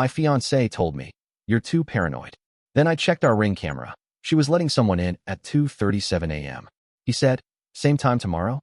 My fiancée told me, "You're too paranoid." Then I checked our Ring camera. She was letting someone in at 2:37 a.m. He said, "Same time tomorrow?"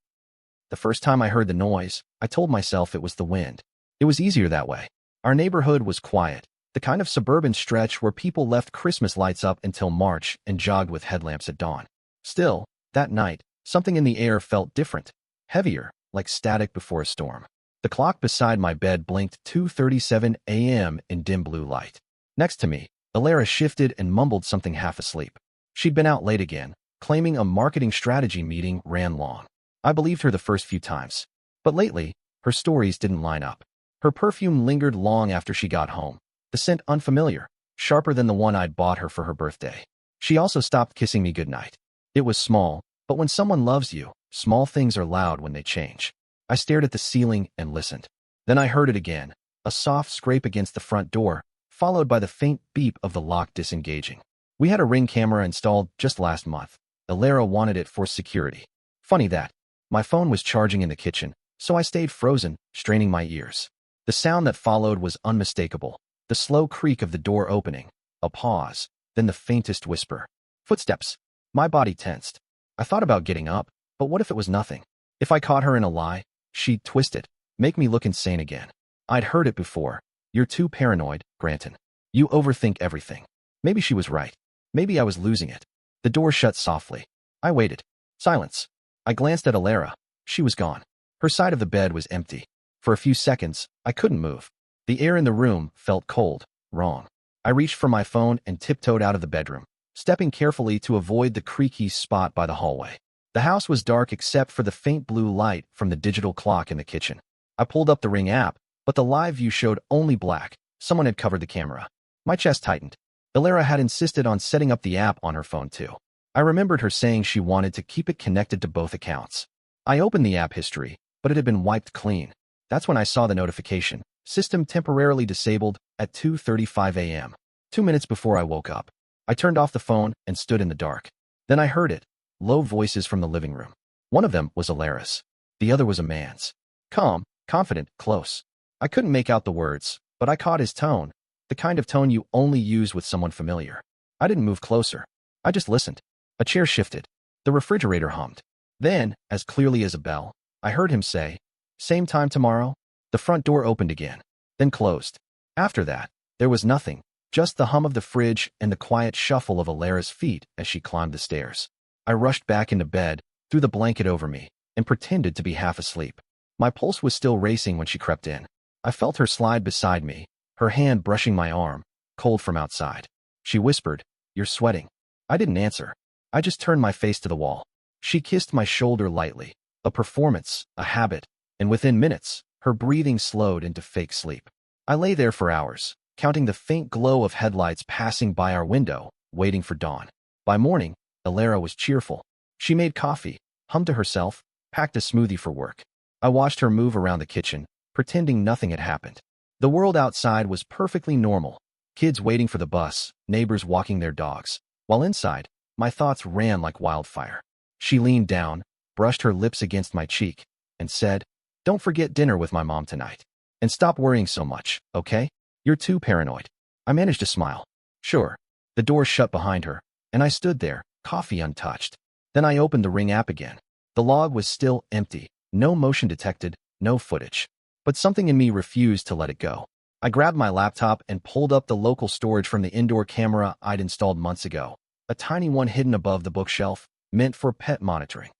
The first time I heard the noise, I told myself it was the wind. It was easier that way. Our neighborhood was quiet, the kind of suburban stretch where people left Christmas lights up until March and jogged with headlamps at dawn. Still, that night, something in the air felt different, heavier, like static before a storm. The clock beside my bed blinked 2:37 a.m. in dim blue light. Next to me, Alara shifted and mumbled something half asleep. She'd been out late again, claiming a marketing strategy meeting ran long. I believed her the first few times. But lately, her stories didn't line up. Her perfume lingered long after she got home, the scent unfamiliar, sharper than the one I'd bought her for her birthday. She also stopped kissing me goodnight. It was small, but when someone loves you, small things are loud when they change. I stared at the ceiling and listened. Then I heard it again, a soft scrape against the front door, followed by the faint beep of the lock disengaging. We had a Ring camera installed just last month. Alara wanted it for security. Funny that. My phone was charging in the kitchen, so I stayed frozen, straining my ears. The sound that followed was unmistakable. The slow creak of the door opening, a pause, then the faintest whisper. Footsteps. My body tensed. I thought about getting up, but what if it was nothing? If I caught her in a lie, she'd twist it, make me look insane again. I'd heard it before. "You're too paranoid, Granton. You overthink everything." Maybe she was right. Maybe I was losing it. The door shut softly. I waited. Silence. I glanced at Alara. She was gone. Her side of the bed was empty. For a few seconds, I couldn't move. The air in the room felt cold, wrong. I reached for my phone and tiptoed out of the bedroom, stepping carefully to avoid the creaky spot by the hallway. The house was dark except for the faint blue light from the digital clock in the kitchen. I pulled up the Ring app, but the live view showed only black. Someone had covered the camera. My chest tightened. Alara had insisted on setting up the app on her phone too. I remembered her saying she wanted to keep it connected to both accounts. I opened the app history, but it had been wiped clean. That's when I saw the notification. System temporarily disabled at 2:35 a.m. 2 minutes before I woke up. I turned off the phone and stood in the dark. Then I heard it. Low voices from the living room. One of them was Alara's. The other was a man's. Calm, confident, close. I couldn't make out the words, but I caught his tone, the kind of tone you only use with someone familiar. I didn't move closer. I just listened. A chair shifted. The refrigerator hummed. Then, as clearly as a bell, I heard him say, "Same time tomorrow?" The front door opened again, then closed. After that, there was nothing, just the hum of the fridge and the quiet shuffle of Alara's feet as she climbed the stairs. I rushed back into bed, threw the blanket over me, and pretended to be half asleep. My pulse was still racing when she crept in. I felt her slide beside me, her hand brushing my arm, cold from outside. She whispered, "You're sweating." I didn't answer. I just turned my face to the wall. She kissed my shoulder lightly, a performance, a habit, and within minutes, her breathing slowed into fake sleep. I lay there for hours, counting the faint glow of headlights passing by our window, waiting for dawn. By morning, Alara was cheerful. She made coffee, hummed to herself, packed a smoothie for work. I watched her move around the kitchen, pretending nothing had happened. The world outside was perfectly normal. Kids waiting for the bus, neighbors walking their dogs. While inside, my thoughts ran like wildfire. She leaned down, brushed her lips against my cheek, and said, "Don't forget dinner with my mom tonight. And stop worrying so much, okay? You're too paranoid." I managed to smile. Sure. The door shut behind her, and I stood there, coffee untouched. Then I opened the Ring app again. The log was still empty, no motion detected, no footage. But something in me refused to let it go. I grabbed my laptop and pulled up the local storage from the indoor camera I'd installed months ago, a tiny one hidden above the bookshelf, meant for pet monitoring.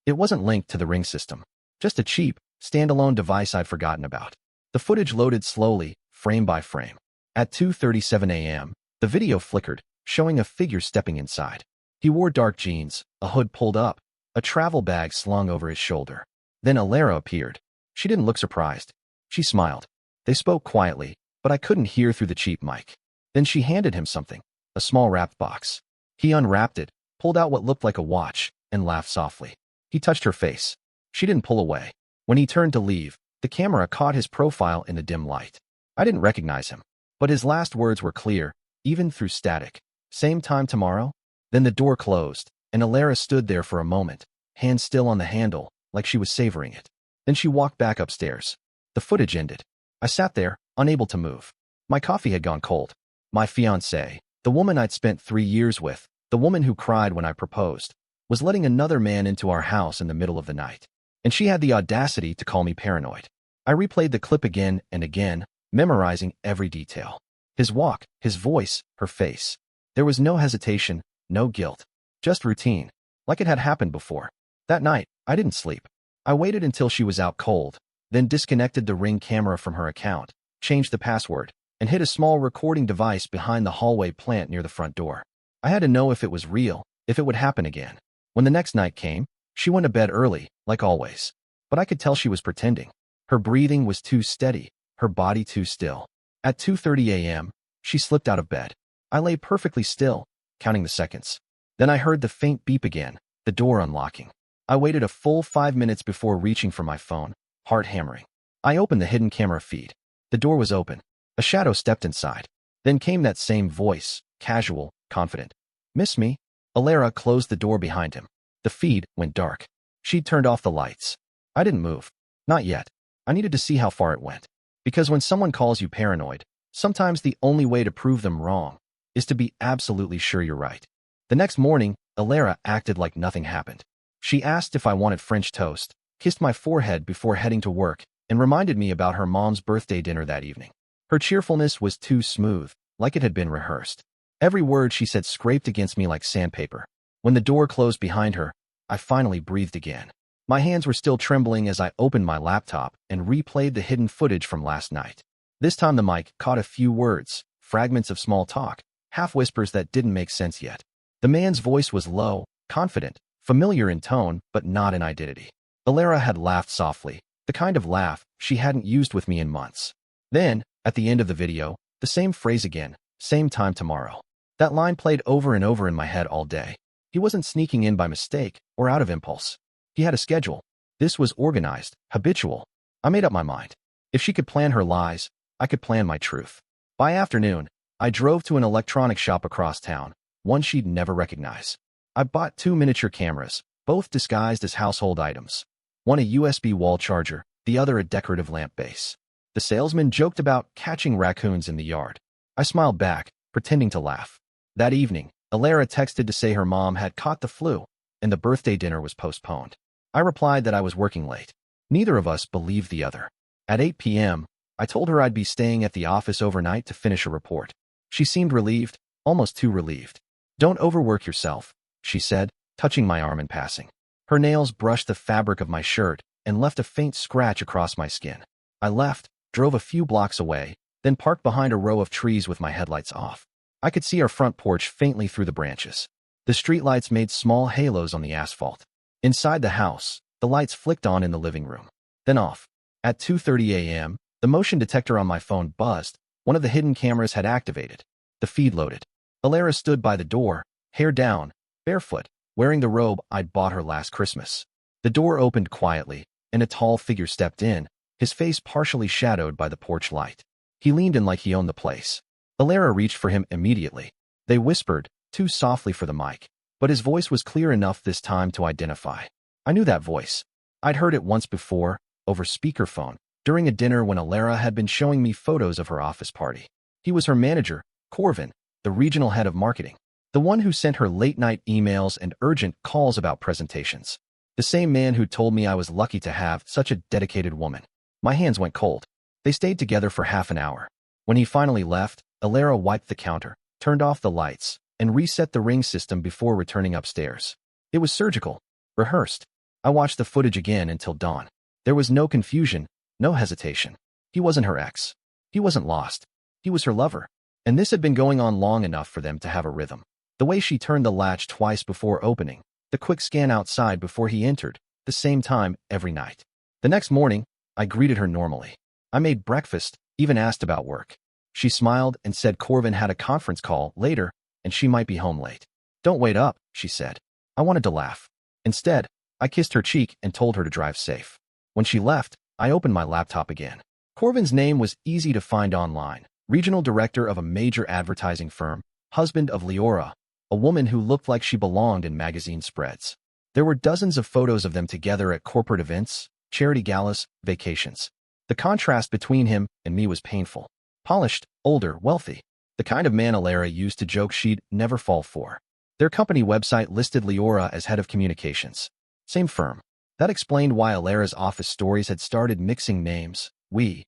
It wasn't linked to the Ring system, just a cheap, standalone device I'd forgotten about. The footage loaded slowly, frame by frame. At 2:37 a.m., the video flickered, showing a figure stepping inside. He wore dark jeans, a hood pulled up, a travel bag slung over his shoulder. Then Alara appeared. She didn't look surprised. She smiled. They spoke quietly, but I couldn't hear through the cheap mic. Then she handed him something, a small wrapped box. He unwrapped it, pulled out what looked like a watch, and laughed softly. He touched her face. She didn't pull away. When he turned to leave, the camera caught his profile in the dim light. I didn't recognize him, but his last words were clear, even through static. "Same time tomorrow?" Then the door closed, and Alara stood there for a moment, hand still on the handle, like she was savoring it. Then she walked back upstairs. The footage ended. I sat there, unable to move. My coffee had gone cold. My fiancée, the woman I'd spent 3 years with, the woman who cried when I proposed, was letting another man into our house in the middle of the night. And she had the audacity to call me paranoid. I replayed the clip again and again, memorizing every detail. His walk, his voice, her face. There was no hesitation, no guilt. Just routine, like it had happened before. That night, I didn't sleep. I waited until she was out cold, then disconnected the Ring camera from her account, changed the password, and hid a small recording device behind the hallway plant near the front door. I had to know if it was real, if it would happen again. When the next night came, she went to bed early, like always. But I could tell she was pretending. Her breathing was too steady, her body too still. At 2:30 a.m., she slipped out of bed. I lay perfectly still, counting the seconds. Then I heard the faint beep again, the door unlocking. I waited a full 5 minutes before reaching for my phone, heart hammering. I opened the hidden camera feed. The door was open. A shadow stepped inside. Then came that same voice, casual, confident. "Miss me?" Alara closed the door behind him. The feed went dark. She'd turned off the lights. I didn't move. Not yet. I needed to see how far it went. Because when someone calls you paranoid, sometimes the only way to prove them wrong is to be absolutely sure you're right. The next morning, Alara acted like nothing happened. She asked if I wanted French toast, kissed my forehead before heading to work, and reminded me about her mom's birthday dinner that evening. Her cheerfulness was too smooth, like it had been rehearsed. Every word she said scraped against me like sandpaper. When the door closed behind her, I finally breathed again. My hands were still trembling as I opened my laptop and replayed the hidden footage from last night. This time the mic caught a few words, fragments of small talk, half-whispers that didn't make sense yet. The man's voice was low, confident, familiar in tone, but not in identity. Alara had laughed softly, the kind of laugh she hadn't used with me in months. Then, at the end of the video, the same phrase again, "Same time tomorrow." That line played over and over in my head all day. He wasn't sneaking in by mistake or out of impulse. He had a schedule. This was organized, habitual. I made up my mind. If she could plan her lies, I could plan my truth. By afternoon, I drove to an electronics shop across town, one she'd never recognize. I bought 2 miniature cameras, both disguised as household items. One a USB wall charger, the other a decorative lamp base. The salesman joked about catching raccoons in the yard. I smiled back, pretending to laugh. That evening, Alara texted to say her mom had caught the flu, and the birthday dinner was postponed. I replied that I was working late. Neither of us believed the other. At 8 p.m., I told her I'd be staying at the office overnight to finish a report. She seemed relieved, almost too relieved. "Don't overwork yourself," she said, touching my arm in passing. Her nails brushed the fabric of my shirt and left a faint scratch across my skin. I left, drove a few blocks away, then parked behind a row of trees with my headlights off. I could see our front porch faintly through the branches. The streetlights made small halos on the asphalt. Inside the house, the lights flicked on in the living room, then off. At 2:30 a.m., the motion detector on my phone buzzed. One of the hidden cameras had activated. The feed loaded. Alara stood by the door, hair down, barefoot, wearing the robe I'd bought her last Christmas. The door opened quietly, and a tall figure stepped in, his face partially shadowed by the porch light. He leaned in like he owned the place. Alara reached for him immediately. They whispered, too softly for the mic, but his voice was clear enough this time to identify. I knew that voice. I'd heard it once before, over speakerphone, during a dinner when Alara had been showing me photos of her office party. He was her manager, Corvin, the regional head of marketing, the one who sent her late-night emails and urgent calls about presentations. The same man who told me I was lucky to have such a dedicated woman. My hands went cold. They stayed together for half an hour. When he finally left, Alara wiped the counter, turned off the lights, and reset the Ring system before returning upstairs. It was surgical, rehearsed. I watched the footage again until dawn. There was no confusion, no hesitation. He wasn't her ex. He wasn't lost. He was her lover. And this had been going on long enough for them to have a rhythm. The way she turned the latch twice before opening, the quick scan outside before he entered, the same time every night. The next morning, I greeted her normally. I made breakfast, even asked about work. She smiled and said Corvin had a conference call later, and she might be home late. "Don't wait up," she said. I wanted to laugh. Instead, I kissed her cheek and told her to drive safe. When she left, I opened my laptop again. Corvin's name was easy to find online. Regional director of a major advertising firm, husband of Leora, a woman who looked like she belonged in magazine spreads. There were dozens of photos of them together at corporate events, charity galas, vacations. The contrast between him and me was painful. Polished, older, wealthy. The kind of man Alara used to joke she'd never fall for. Their company website listed Leora as head of communications. Same firm. That explained why Alara's office stories had started mixing names. We.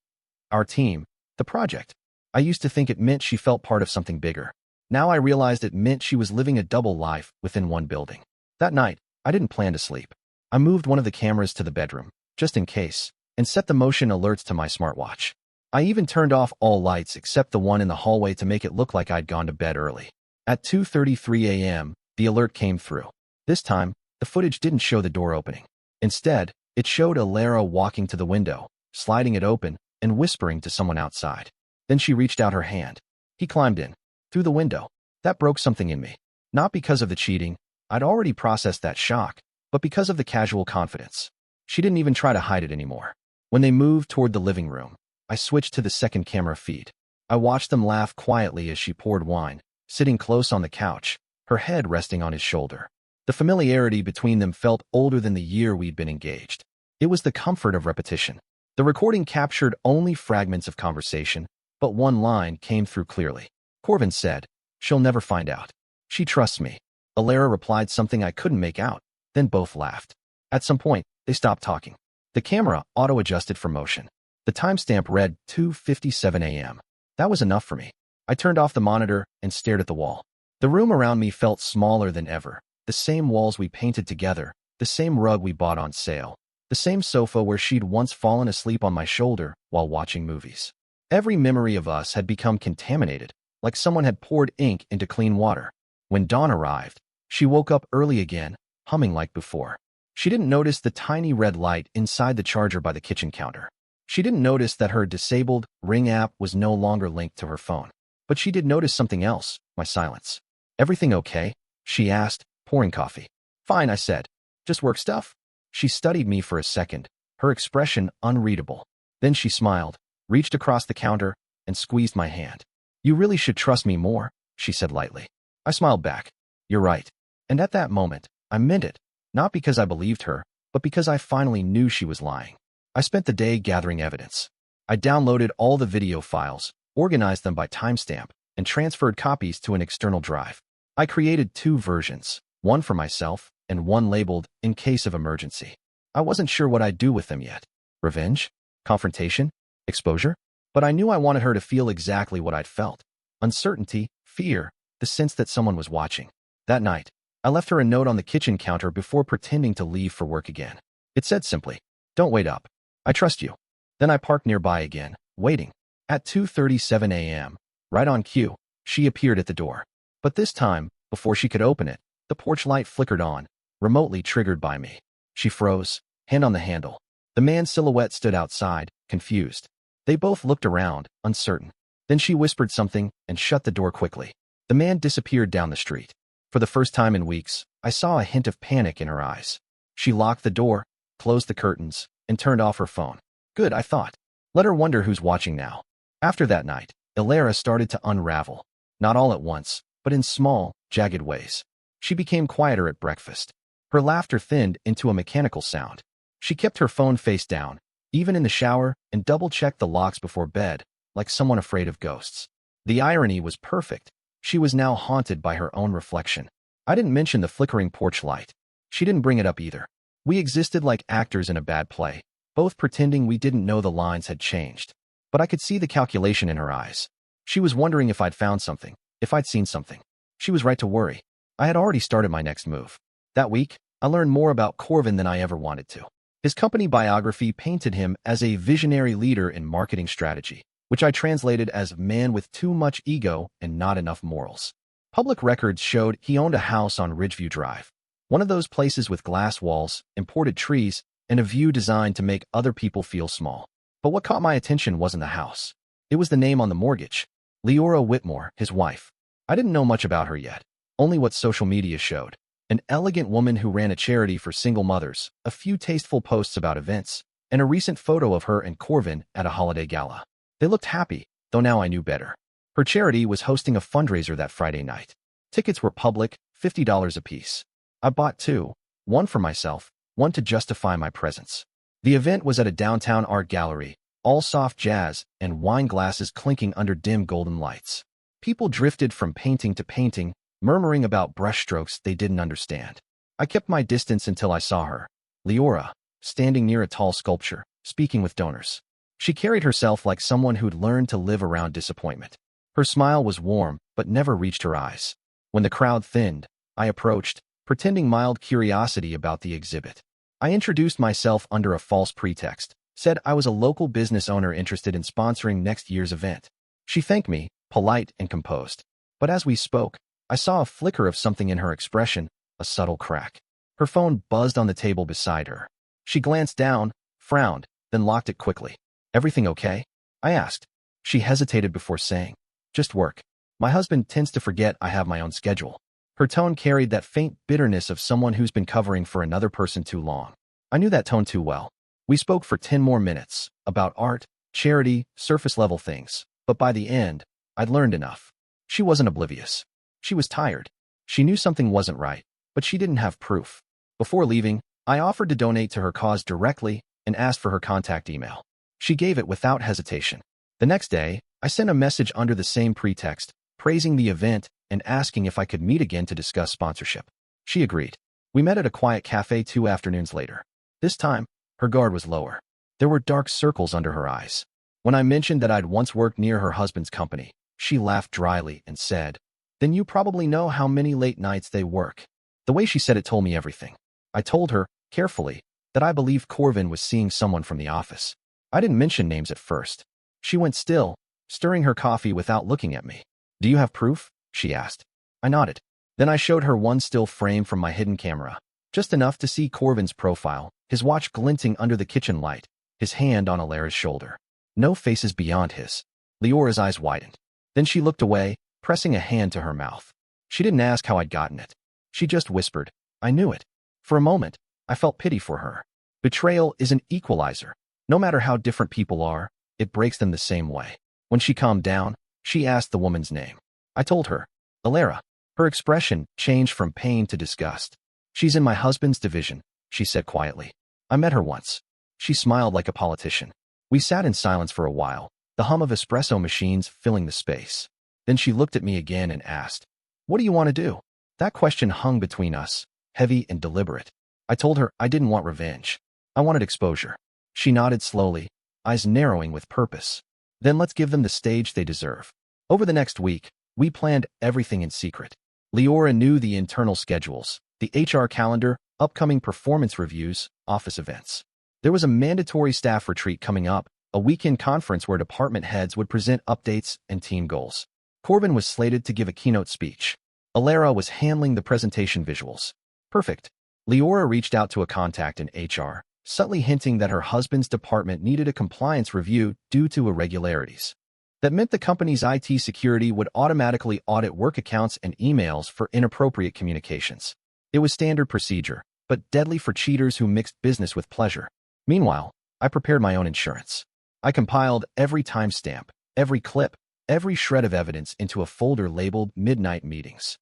Our team. The project. I used to think it meant she felt part of something bigger. Now I realized it meant she was living a double life within one building. That night, I didn't plan to sleep. I moved one of the cameras to the bedroom, just in case, and set the motion alerts to my smartwatch. I even turned off all lights except the one in the hallway to make it look like I'd gone to bed early. At 2:33 a.m., the alert came through. This time, the footage didn't show the door opening. Instead, it showed Alara walking to the window, sliding it open, and whispering to someone outside. Then she reached out her hand. He climbed in. Through the window. That broke something in me. Not because of the cheating. I'd already processed that shock, but because of the casual confidence. She didn't even try to hide it anymore. When they moved toward the living room, I switched to the second camera feed. I watched them laugh quietly as she poured wine, sitting close on the couch, her head resting on his shoulder. The familiarity between them felt older than the year we'd been engaged. It was the comfort of repetition. The recording captured only fragments of conversation, but one line came through clearly. Corvin said, "She'll never find out. She trusts me." Alara replied something I couldn't make out, then both laughed. At some point, they stopped talking. The camera auto-adjusted for motion. The timestamp read 2:57 a.m. That was enough for me. I turned off the monitor and stared at the wall. The room around me felt smaller than ever. The same walls we painted together, the same rug we bought on sale, the same sofa where she'd once fallen asleep on my shoulder while watching movies. Every memory of us had become contaminated, like someone had poured ink into clean water. When dawn arrived, she woke up early again, humming like before. She didn't notice the tiny red light inside the charger by the kitchen counter. She didn't notice that her disabled Ring app was no longer linked to her phone. But she did notice something else, my silence. "Everything okay?" she asked, pouring coffee. "Fine," I said. "Just work stuff?" She studied me for a second, her expression unreadable. Then she smiled, reached across the counter, and squeezed my hand. "You really should trust me more," she said lightly. I smiled back. "You're right." And at that moment, I meant it, not because I believed her, but because I finally knew she was lying. I spent the day gathering evidence. I downloaded all the video files, organized them by timestamp, and transferred copies to an external drive. I created 2 versions, one for myself and one labeled "in case of emergency." I wasn't sure what I'd do with them yet. Revenge? Confrontation? Exposure? But I knew I wanted her to feel exactly what I'd felt. Uncertainty, fear, the sense that someone was watching. That night, I left her a note on the kitchen counter before pretending to leave for work again. It said simply, "Don't wait up. I trust you." Then I parked nearby again, waiting. At 2:37 a.m., right on cue, she appeared at the door. But this time, before she could open it, the porch light flickered on, remotely triggered by me. She froze, hand on the handle. The man's silhouette stood outside, confused. They both looked around, uncertain. Then she whispered something and shut the door quickly. The man disappeared down the street. For the first time in weeks, I saw a hint of panic in her eyes. She locked the door, closed the curtains, and turned off her phone. Good, I thought. Let her wonder who's watching now. After that night, Alara started to unravel. Not all at once, but in small, jagged ways. She became quieter at breakfast. Her laughter thinned into a mechanical sound. She kept her phone face down, even in the shower, and double-checked the locks before bed, like someone afraid of ghosts. The irony was perfect. She was now haunted by her own reflection. I didn't mention the flickering porch light. She didn't bring it up either. We existed like actors in a bad play, both pretending we didn't know the lines had changed. But I could see the calculation in her eyes. She was wondering if I'd found something, if I'd seen something. She was right to worry. I had already started my next move. That week, I learned more about Corvin than I ever wanted to. His company biography painted him as a visionary leader in marketing strategy, which I translated as man with too much ego and not enough morals. Public records showed he owned a house on Ridgeview Drive, one of those places with glass walls, imported trees, and a view designed to make other people feel small. But what caught my attention wasn't the house. It was the name on the mortgage. Leora Whitmore, his wife. I didn't know much about her yet, only what social media showed. An elegant woman who ran a charity for single mothers, a few tasteful posts about events, and a recent photo of her and Corvin at a holiday gala. They looked happy, though now I knew better. Her charity was hosting a fundraiser that Friday night. Tickets were public, $50 apiece. I bought 2, one for myself, one to justify my presence. The event was at a downtown art gallery, all soft jazz and wine glasses clinking under dim golden lights. People drifted from painting to painting, murmuring about brushstrokes they didn't understand. I kept my distance until I saw her, Leora, standing near a tall sculpture, speaking with donors. She carried herself like someone who'd learned to live around disappointment. Her smile was warm, but never reached her eyes. When the crowd thinned, I approached, pretending mild curiosity about the exhibit. I introduced myself under a false pretext, said I was a local business owner interested in sponsoring next year's event. She thanked me, polite and composed. But as we spoke, I saw a flicker of something in her expression, a subtle crack. Her phone buzzed on the table beside her. She glanced down, frowned, then locked it quickly. "Everything okay?" I asked. She hesitated before saying, "Just work. My husband tends to forget I have my own schedule." Her tone carried that faint bitterness of someone who's been covering for another person too long. I knew that tone too well. We spoke for 10 more minutes, about art, charity, surface-level things, but by the end, I'd learned enough. She wasn't oblivious. She was tired. She knew something wasn't right, but she didn't have proof. Before leaving, I offered to donate to her cause directly and asked for her contact email. She gave it without hesitation. The next day, I sent a message under the same pretext, praising the event and asking if I could meet again to discuss sponsorship. She agreed. We met at a quiet cafe 2 afternoons later. This time, her guard was lower. There were dark circles under her eyes. When I mentioned that I'd once worked near her husband's company, she laughed dryly and said, "Then you probably know how many late nights they work." The way she said it told me everything. I told her, carefully, that I believed Corvin was seeing someone from the office. I didn't mention names at first. She went still, stirring her coffee without looking at me. "Do you have proof?" she asked. I nodded. Then I showed her one still frame from my hidden camera, just enough to see Corvin's profile, his watch glinting under the kitchen light, his hand on Alara's shoulder. No faces beyond his. Leora's eyes widened. Then she looked away, pressing a hand to her mouth. She didn't ask how I'd gotten it. She just whispered, "I knew it." For a moment, I felt pity for her. Betrayal is an equalizer. No matter how different people are, it breaks them the same way. When she calmed down, she asked the woman's name. I told her, "Alara." Her expression changed from pain to disgust. "She's in my husband's division," she said quietly. "I met her once." She smiled like a politician. We sat in silence for a while, the hum of espresso machines filling the space. Then she looked at me again and asked, "What do you want to do?" That question hung between us, heavy and deliberate. I told her I didn't want revenge. I wanted exposure. She nodded slowly, eyes narrowing with purpose. "Then let's give them the stage they deserve." Over the next week, we planned everything in secret. Leora knew the internal schedules, the HR calendar, upcoming performance reviews, office events. There was a mandatory staff retreat coming up, a weekend conference where department heads would present updates and team goals. Corvin was slated to give a keynote speech. Alara was handling the presentation visuals. Perfect. Leora reached out to a contact in HR, subtly hinting that her husband's department needed a compliance review due to irregularities. That meant the company's IT security would automatically audit work accounts and emails for inappropriate communications. It was standard procedure, but deadly for cheaters who mixed business with pleasure. Meanwhile, I prepared my own insurance. I compiled every timestamp, every clip, every shred of evidence into a folder labeled Midnight Meetings.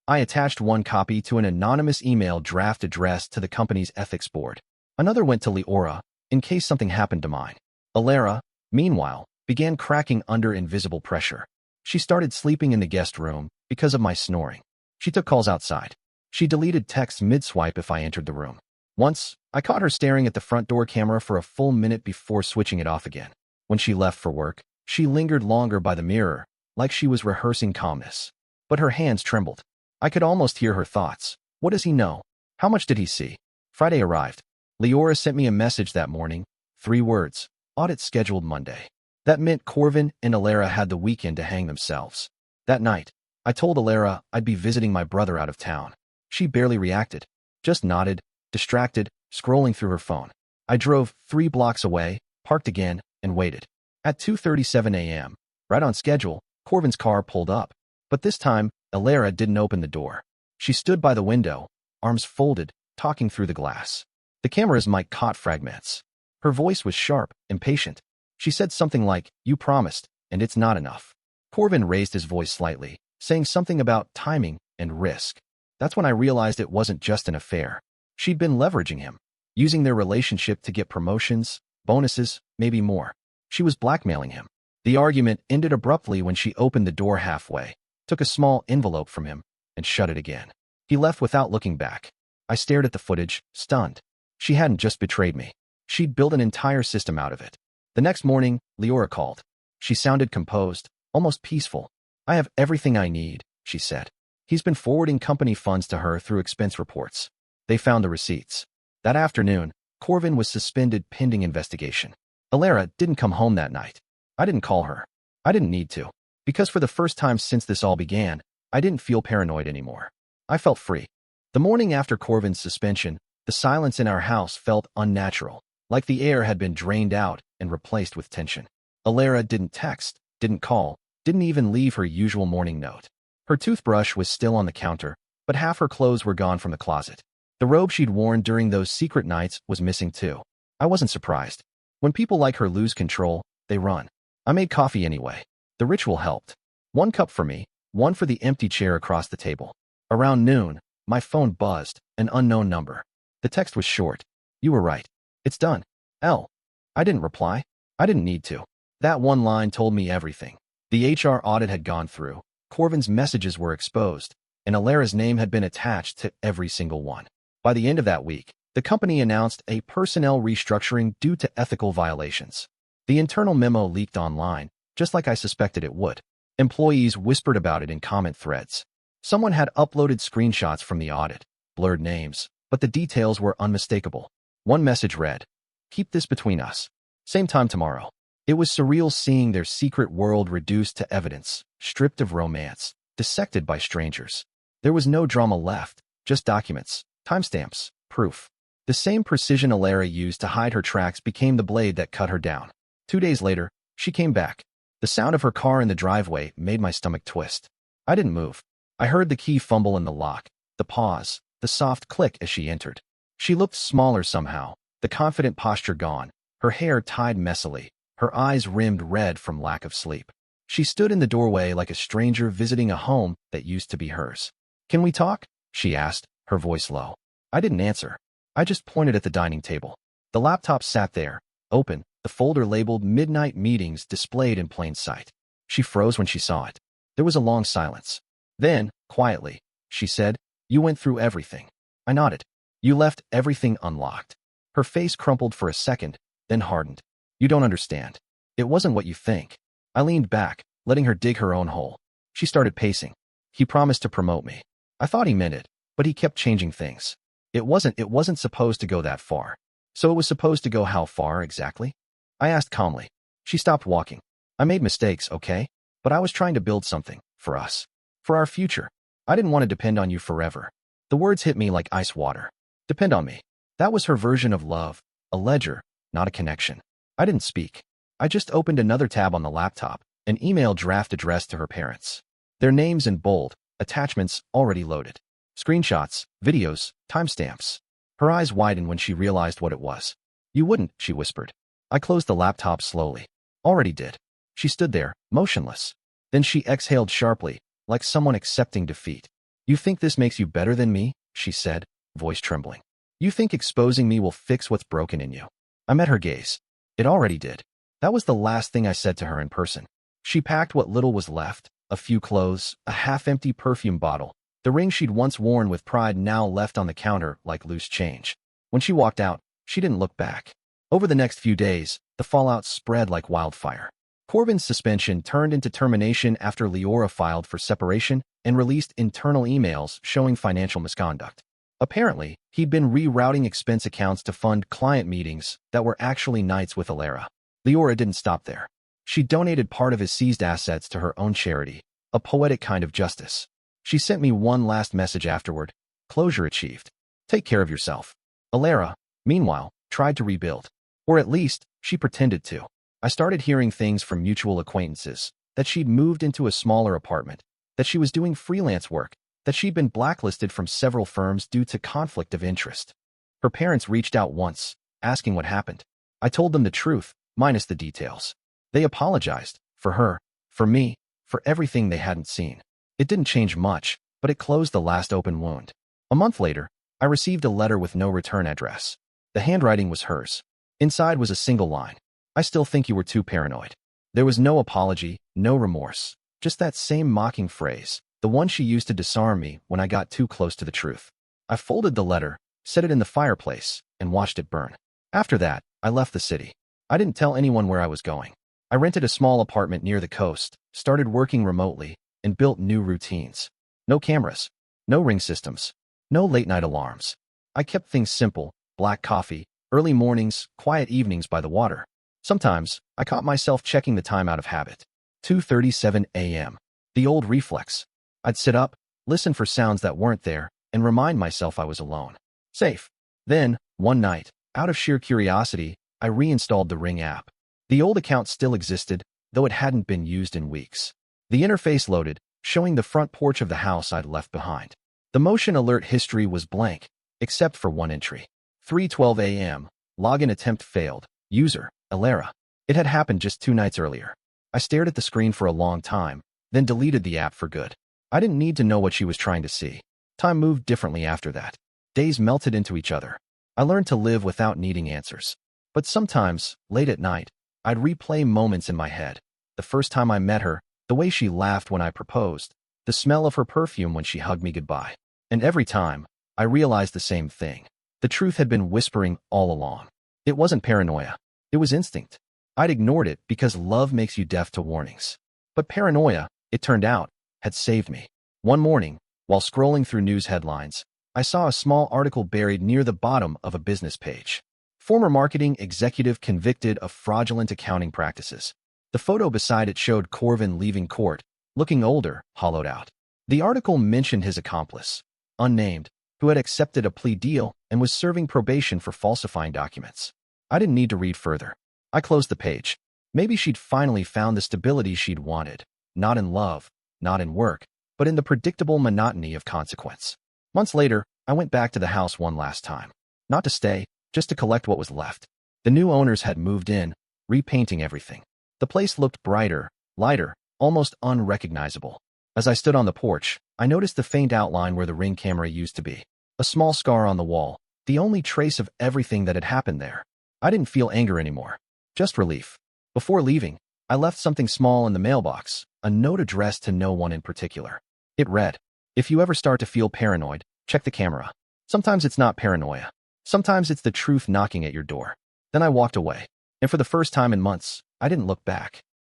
I attached one copy to an anonymous email draft addressed to the company's ethics board. Another went to Leora, in case something happened to mine. Alara, meanwhile, began cracking under invisible pressure. She started sleeping in the guest room because of my snoring. She took calls outside. She deleted texts mid-swipe if I entered the room. Once, I caught her staring at the front door camera for a full minute before switching it off again. When she left for work, she lingered longer by the mirror, like she was rehearsing calmness. But her hands trembled. I could almost hear her thoughts. What does he know? How much did he see? Friday arrived. Leora sent me a message that morning. 3 words. Audit scheduled Monday. That meant Corvin and Alara had the weekend to hang themselves. That night, I told Alara I'd be visiting my brother out of town. She barely reacted, just nodded, distracted, scrolling through her phone. I drove 3 blocks away, parked again, and waited. At 2:37 a.m., right on schedule, Corvin's car pulled up. But this time, Alara didn't open the door. She stood by the window, arms folded, talking through the glass. The camera's mic caught fragments. Her voice was sharp, impatient. She said something like, "You promised, and it's not enough." Corvin raised his voice slightly, saying something about timing and risk. That's when I realized it wasn't just an affair. She'd been leveraging him, using their relationship to get promotions, bonuses, maybe more. She was blackmailing him. The argument ended abruptly when she opened the door halfway, took a small envelope from him, and shut it again. He left without looking back. I stared at the footage, stunned. She hadn't just betrayed me. She'd built an entire system out of it. The next morning, Leora called. She sounded composed, almost peaceful. "I have everything I need," she said. He's been forwarding company funds to her through expense reports. They found the receipts. That afternoon, Corvin was suspended pending investigation. Alara didn't come home that night. I didn't call her. I didn't need to. Because for the first time since this all began, I didn't feel paranoid anymore. I felt free. The morning after Corvin's suspension, the silence in our house felt unnatural, like the air had been drained out and replaced with tension. Alara didn't text, didn't call, didn't even leave her usual morning note. Her toothbrush was still on the counter, but half her clothes were gone from the closet. The robe she'd worn during those secret nights was missing too. I wasn't surprised. When people like her lose control, they run. I made coffee anyway. The ritual helped. 1 cup for me, 1 for the empty chair across the table. Around noon, my phone buzzed, an unknown number. The text was short. "You were right. It's done. L." I didn't reply. I didn't need to. That one line told me everything. The HR audit had gone through, Corvin's messages were exposed, and Alara's name had been attached to every single one. By the end of that week, the company announced a personnel restructuring due to ethical violations. The internal memo leaked online, just like I suspected it would. Employees whispered about it in comment threads. Someone had uploaded screenshots from the audit, blurred names, but the details were unmistakable. One message read, "Keep this between us. Same time tomorrow." It was surreal seeing their secret world reduced to evidence, stripped of romance, dissected by strangers. There was no drama left, just documents, timestamps, proof. The same precision Alara used to hide her tracks became the blade that cut her down. 2 days later, she came back. The sound of her car in the driveway made my stomach twist. I didn't move. I heard the key fumble in the lock, the pause, the soft click as she entered. She looked smaller somehow, the confident posture gone, her hair tied messily, her eyes rimmed red from lack of sleep. She stood in the doorway like a stranger visiting a home that used to be hers. "Can we talk?" she asked, her voice low. I didn't answer. I just pointed at the dining table. The laptop sat there, open, the folder labeled Midnight Meetings displayed in plain sight. She froze when she saw it. There was a long silence. Then, quietly, she said, "You went through everything." I nodded. "You left everything unlocked." Her face crumpled for a second, then hardened. "You don't understand. It wasn't what you think." I leaned back, letting her dig her own hole. She started pacing. "He promised to promote me. I thought he meant it, but he kept changing things. It wasn't supposed to go that far. So it was supposed to go how far exactly?" I asked calmly. She stopped walking. "I made mistakes, okay? But I was trying to build something, for us. For our future. I didn't want to depend on you forever." The words hit me like ice water. Depend on me. That was her version of love, a ledger, not a connection. I didn't speak. I just opened another tab on the laptop, an email draft addressed to her parents. Their names in bold, attachments already loaded. Screenshots, videos, timestamps. Her eyes widened when she realized what it was. "You wouldn't," she whispered. I closed the laptop slowly. Already did. She stood there, motionless. Then she exhaled sharply, like someone accepting defeat. "You think this makes you better than me?" she said, voice trembling. "You think exposing me will fix what's broken in you?" I met her gaze. It already did. That was the last thing I said to her in person. She packed what little was left, a few clothes, a half-empty perfume bottle, the ring she'd once worn with pride now left on the counter like loose change. When she walked out, she didn't look back. Over the next few days, the fallout spread like wildfire. Corvin's suspension turned into termination after Leora filed for separation and released internal emails showing financial misconduct. Apparently, he'd been rerouting expense accounts to fund client meetings that were actually nights with Alara. Leora didn't stop there. She donated part of his seized assets to her own charity, a poetic kind of justice. She sent me one last message afterward. Closure achieved. Take care of yourself. Alara, meanwhile, tried to rebuild. Or at least, she pretended to. I started hearing things from mutual acquaintances, that she'd moved into a smaller apartment, that she was doing freelance work, that she'd been blacklisted from several firms due to conflict of interest. Her parents reached out once, asking what happened. I told them the truth, minus the details. They apologized, for her, for me, for everything they hadn't seen. It didn't change much, but it closed the last open wound. A month later, I received a letter with no return address. The handwriting was hers. Inside was a single line. I still think you were too paranoid. There was no apology, no remorse. Just that same mocking phrase, the one she used to disarm me when I got too close to the truth. I folded the letter, set it in the fireplace, and watched it burn. After that, I left the city. I didn't tell anyone where I was going. I rented a small apartment near the coast, started working remotely, and built new routines. No cameras, no ring systems, no late-night alarms. I kept things simple: black coffee, early mornings, quiet evenings by the water. Sometimes, I caught myself checking the time out of habit. 2:37 a.m. The old reflex. I'd sit up, listen for sounds that weren't there, and remind myself I was alone. Safe. Then, one night, out of sheer curiosity, I reinstalled the Ring app. The old account still existed, though it hadn't been used in weeks. The interface loaded, showing the front porch of the house I'd left behind. The motion alert history was blank, except for one entry. 3:12 a.m. Login attempt failed. User, Alara. It had happened just 2 nights earlier. I stared at the screen for a long time, then deleted the app for good. I didn't need to know what she was trying to see. Time moved differently after that. Days melted into each other. I learned to live without needing answers. But sometimes, late at night, I'd replay moments in my head. The first time I met her, the way she laughed when I proposed, the smell of her perfume when she hugged me goodbye. And every time, I realized the same thing. The truth had been whispering all along. It wasn't paranoia. It was instinct. I'd ignored it because love makes you deaf to warnings. But paranoia, it turned out, had saved me. One morning, while scrolling through news headlines, I saw a small article buried near the bottom of a business page. Former marketing executive convicted of fraudulent accounting practices. The photo beside it showed Corvin leaving court, looking older, hollowed out. The article mentioned his accomplice, unnamed, who had accepted a plea deal and was serving probation for falsifying documents. I didn't need to read further. I closed the page. Maybe she'd finally found the stability she'd wanted, not in love, not in work, but in the predictable monotony of consequence. Months later, I went back to the house one last time. Not to stay, just to collect what was left. The new owners had moved in, repainting everything. The place looked brighter, lighter, almost unrecognizable. As I stood on the porch, I noticed the faint outline where the Ring camera used to be. A small scar on the wall, the only trace of everything that had happened there. I didn't feel anger anymore, just relief. Before leaving, I left something small in the mailbox, a note addressed to no one in particular. It read, "If you ever start to feel paranoid, check the camera. Sometimes it's not paranoia. Sometimes it's the truth knocking at your door." Then I walked away. And for the first time in months, I didn't look back.